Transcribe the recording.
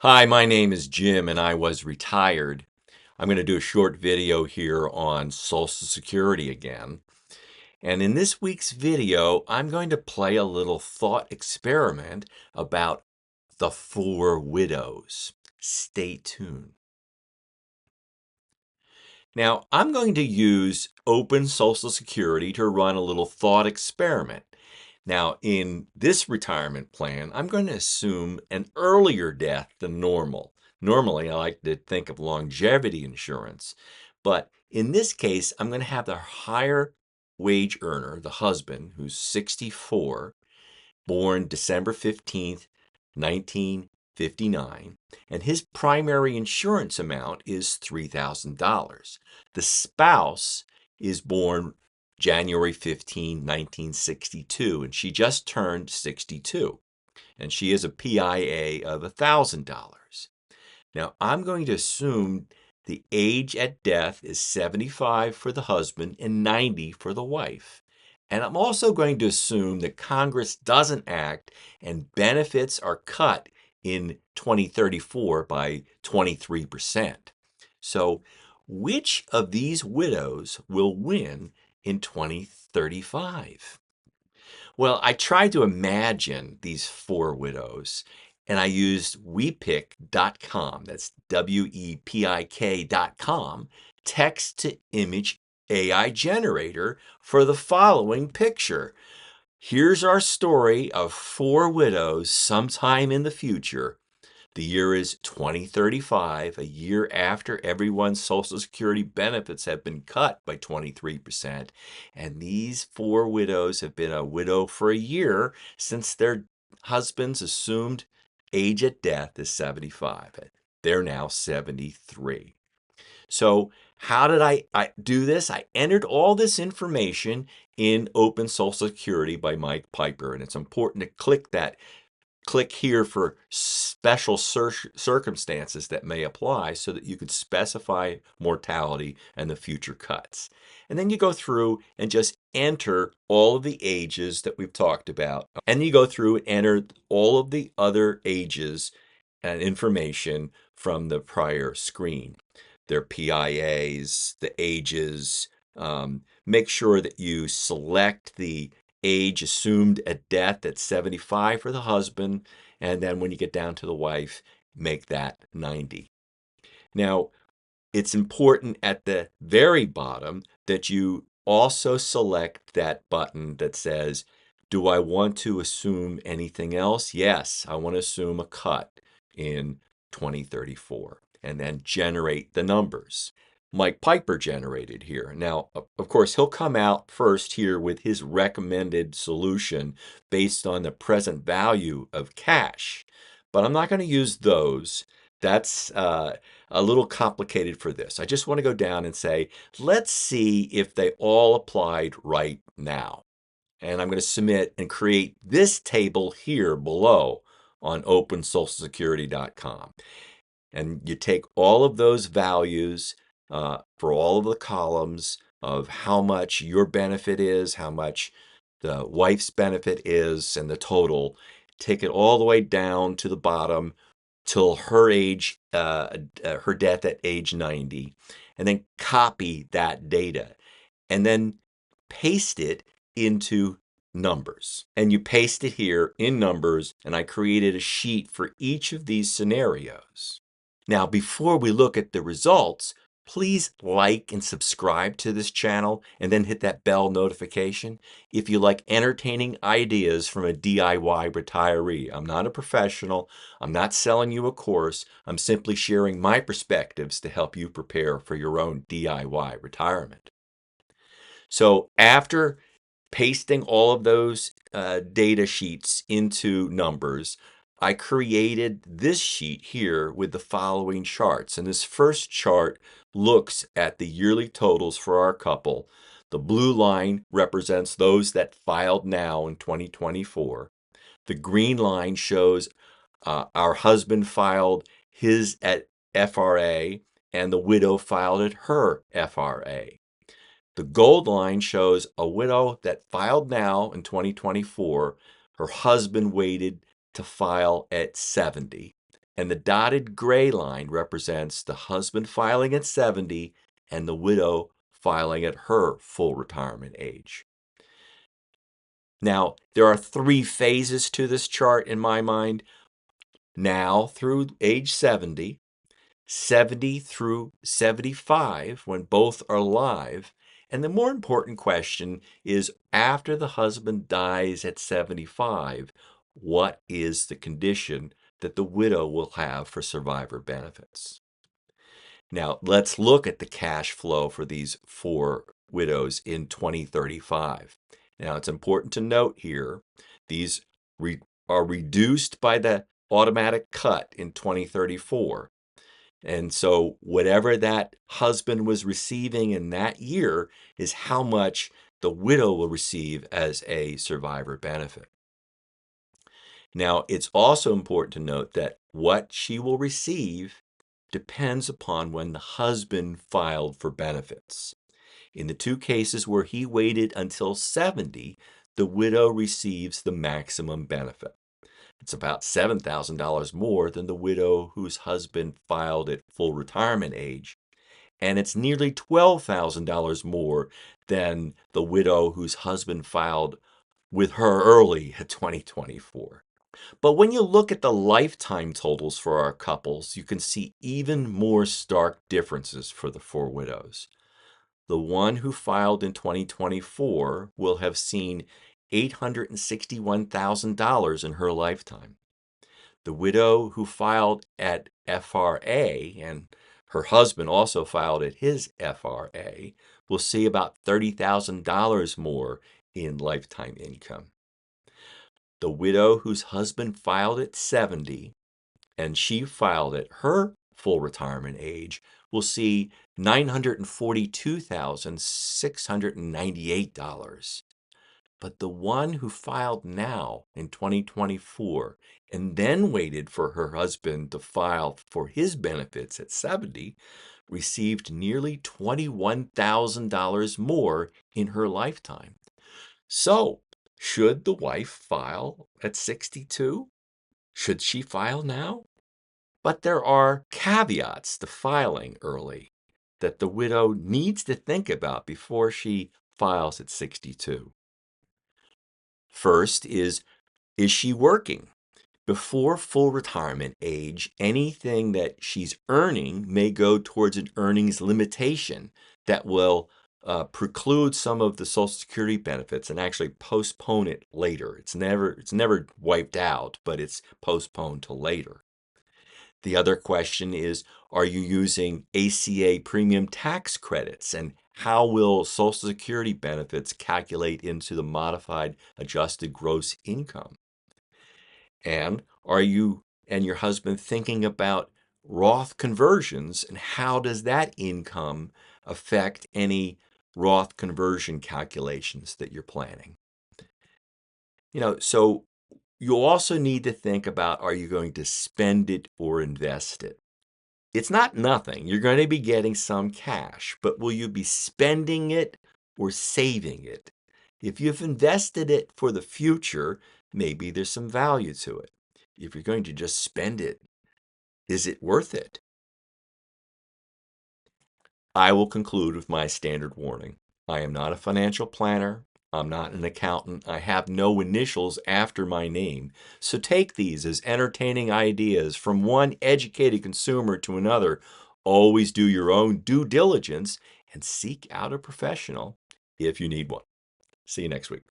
Hi, my name is Jim and I was retired. I'm going to do a short video here on Social Security again. And in this week's video, I'm going to play a little thought experiment about the four widows. Stay tuned. Now, I'm going to use Open Social Security to run a little thought experiment. Now, in this retirement plan, I'm going to assume an earlier death than normal. Normally, I like to think of longevity insurance, but in this case, I'm going to have the higher wage earner, the husband, who's 64, born December 15th, 1959, and his primary insurance amount is $3,000. The spouse is born January 15, 1962, and she just turned 62, and she is a PIA of $1,000. Now, I'm going to assume the age at death is 75 for the husband and 90 for the wife. And I'm also going to assume that Congress doesn't act and benefits are cut in 2034 by 23%. So, which of these widows will win in 2035? Well, I tried to imagine these four widows, and I used WePick.com, that's WEPIK.com, text to image AI generator for the following picture. Here's our story of four widows sometime in the future. The year is 2035, a year after everyone's Social Security benefits have been cut by 23%. And these four widows have been a widow for a year since their husbands assumed age at death is 75. They're now 73. So, how did I do this? I entered all this information in Open Social Security by Mike Piper, and it's important to click here for special circumstances that may apply so that you could specify mortality and the future cuts. And then you go through and just enter all of the ages that we've talked about. And you go through and enter all of the other ages and information from the prior screen. Their PIAs, the ages. Make sure that you select the age assumed at death at 75 for the husband, and then when you get down to the wife, make that 90. Now, it's important at the very bottom that you also select that button that says, do I want to assume anything else? Yes, I want to assume a cut in 2034, and then generate the numbers. Mike Piper generated here. Now, of course, he'll come out first here with his recommended solution based on the present value of cash, but I'm not going to use those. That's a little complicated for this. I just want to go down and say, let's see if they all applied right now. And I'm going to submit and create this table here below on OpenSocialSecurity.com. And you take all of those values for all of the columns of how much your benefit is, how much the wife's benefit is, and the total. Take it all the way down to the bottom till her age, her death at age 90, and then copy that data and then paste it into numbers. And you paste it here in numbers, and I created a sheet for each of these scenarios. Now, before we look at the results, please like and subscribe to this channel and then hit that bell notification if you like entertaining ideas from a DIY retiree. I'm not a professional. I'm not selling you a course. I'm simply sharing my perspectives to help you prepare for your own DIY retirement. So after pasting all of those data sheets into numbers, I created this sheet here with the following charts. And this first chart looks at the yearly totals for our couple. The blue line represents those that filed now in 2024. The green line shows our husband filed his at FRA and the widow filed at her FRA. The gold line shows a widow that filed now in 2024. Her husband waited to file at 70. And the dotted gray line represents the husband filing at 70 and the widow filing at her full retirement age. Now, there are 3 phases to this chart in my mind. Now through age 70, 70 through 75 when both are alive, and the more important question is after the husband dies at 75, what is the condition that the widow will have for survivor benefits? Now, let's look at the cash flow for these 4 widows in 2035. Now, it's important to note here, these are reduced by the automatic cut in 2034. And so whatever that husband was receiving in that year is how much the widow will receive as a survivor benefit. Now, it's also important to note that what she will receive depends upon when the husband filed for benefits. In the 2 cases where he waited until 70, the widow receives the maximum benefit. It's about $7,000 more than the widow whose husband filed at full retirement age, and it's nearly $12,000 more than the widow whose husband filed with her early at 2024. But when you look at the lifetime totals for our couples, you can see even more stark differences for the 4 widows. The one who filed in 2024 will have seen $861,000 in her lifetime. The widow who filed at FRA, and her husband also filed at his FRA, will see about $30,000 more in lifetime income. The widow whose husband filed at 70 and she filed at her full retirement age will see $942,698. But the one who filed now in 2024 and then waited for her husband to file for his benefits at 70 received nearly $21,000 more in her lifetime. So, should the wife file at 62? Should she file now? But there are caveats to filing early that the widow needs to think about before she files at 62. First is she working? Before full retirement age, anything that she's earning may go towards an earnings limitation that will preclude some of the Social Security benefits and actually postpone it later. It's never wiped out, but it's postponed to later. The other question is, are you using ACA premium tax credits, and how will Social Security benefits calculate into the modified adjusted gross income? And are you and your husband thinking about Roth conversions, and how does that income affect any Roth conversion calculations that you're planning? So you'll also need to think about, are you going to spend it or invest it? It's not nothing. You're going to be getting some cash, but will you be spending it or saving it? If you've invested it for the future, maybe there's some value to it. If you're going to just spend it, is it worth it? I will conclude with my standard warning. I am not a financial planner. I'm not an accountant. I have no initials after my name. So take these as entertaining ideas from one educated consumer to another. Always do your own due diligence and seek out a professional if you need one. See you next week.